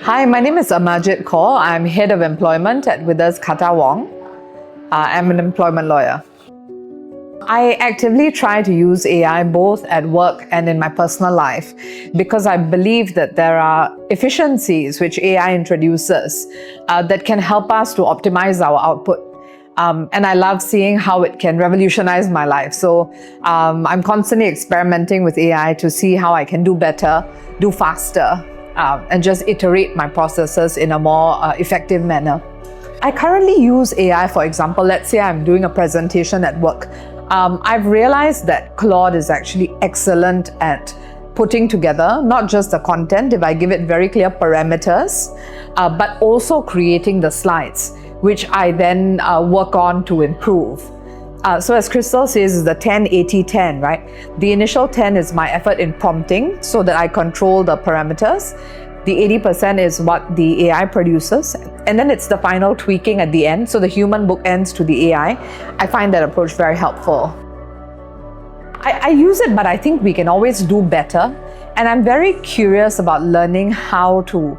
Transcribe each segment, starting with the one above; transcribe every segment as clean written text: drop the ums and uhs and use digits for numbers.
Hi, my name is Amarjit Kaur. I'm Head of Employment at Withers Khataiwong. I'm an employment lawyer. I actively try to use AI both at work and in my personal life because I believe that there are efficiencies which AI introduces that can help us to optimize our output. And I love seeing how it can revolutionize my life. So I'm constantly experimenting with AI to see how I can do better, do faster, and just iterate my processes in a more effective manner. I currently use AI, for example, let's say I'm doing a presentation at work. I've realized that Claude is actually excellent at putting together not just the content, if I give it very clear parameters, but also creating the slides, which I then work on to improve. So as Crystal says, it's the 10-80-10, right? The initial 10 is my effort in prompting so that I control the parameters. The 80% is what the AI produces. And then it's the final tweaking at the end. So the human bookends to the AI. I find that approach very helpful. I use it, but I think we can always do better. And I'm very curious about learning how to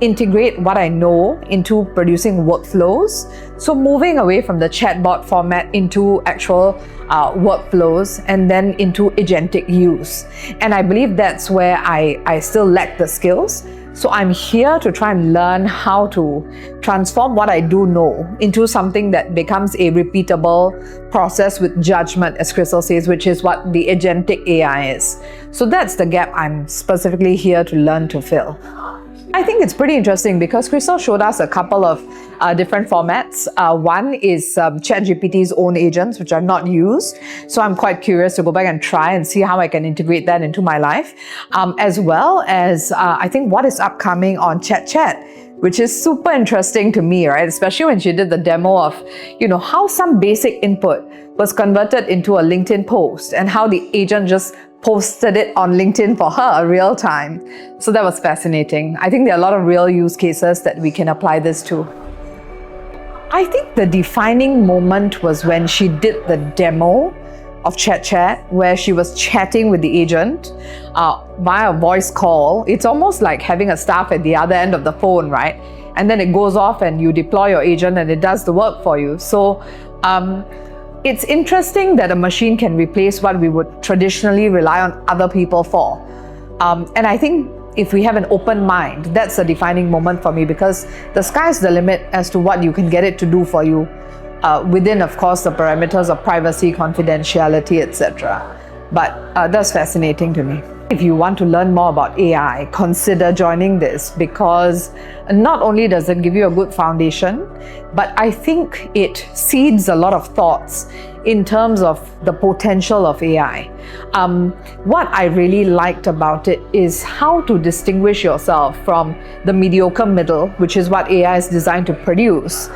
integrate what I know into producing workflows. So moving away from the chatbot format into actual workflows and then into agentic use. And I believe that's where I still lack the skills. So I'm here to try and learn how to transform what I do know into something that becomes a repeatable process with judgment, as Crystal says, which is what the agentic AI is. So that's the gap I'm specifically here to learn to fill. I think it's pretty interesting because Crystal showed us a couple of different formats. One is ChatGPT's own agents, which I've not used. So I'm quite curious to go back and try and see how I can integrate that into my life. As well as I think what is upcoming on Chat, which is super interesting to me, right? Especially when she did the demo of, how some basic input was converted into a LinkedIn post and how the agent just posted it on LinkedIn for her real time. So that was fascinating. I think there are a lot of real use cases that we can apply this to. I think the defining moment was when she did the demo of Chat, where she was chatting with the agent via a voice call. It's almost like having a staff at the other end of the phone, right? And then it goes off and you deploy your agent and it does the work for you. So it's interesting that a machine can replace what we would traditionally rely on other people for. And I think if we have an open mind, that's a defining moment for me because the sky's the limit as to what you can get it to do for you within, of course, the parameters of privacy, confidentiality, etc. But that's fascinating to me. If you want to learn more about AI, consider joining this because not only does it give you a good foundation, but I think it seeds a lot of thoughts in terms of the potential of AI. What I really liked about it is how to distinguish yourself from the mediocre middle, which is what AI is designed to produce,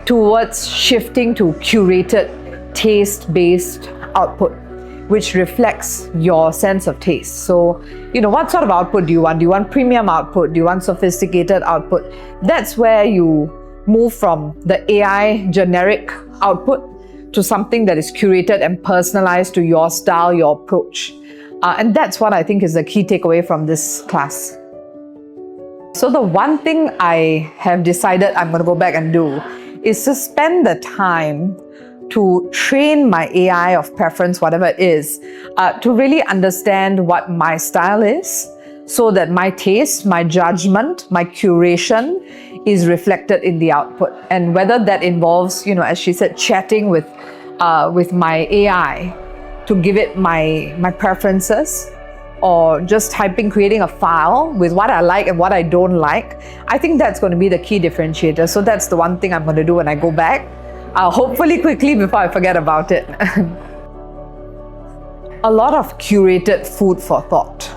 towards shifting to curated, taste-based output, which reflects your sense of taste. So, what sort of output do you want? Do you want premium output? Do you want sophisticated output? That's where you move from the AI generic output to something that is curated and personalized to your style, your approach. And that's what I think is the key takeaway from this class. So the one thing I have decided I'm going to go back and do is to spend the time to train my AI of preference, whatever it is, to really understand what my style is so that my taste, my judgment, my curation is reflected in the output. And whether that involves, as she said, chatting with my AI to give it my preferences, or just creating a file with what I like and what I don't like, I think that's going to be the key differentiator. So that's the one thing I'm going to do when I go back. Hopefully quickly before I forget about it. A lot of curated food for thought.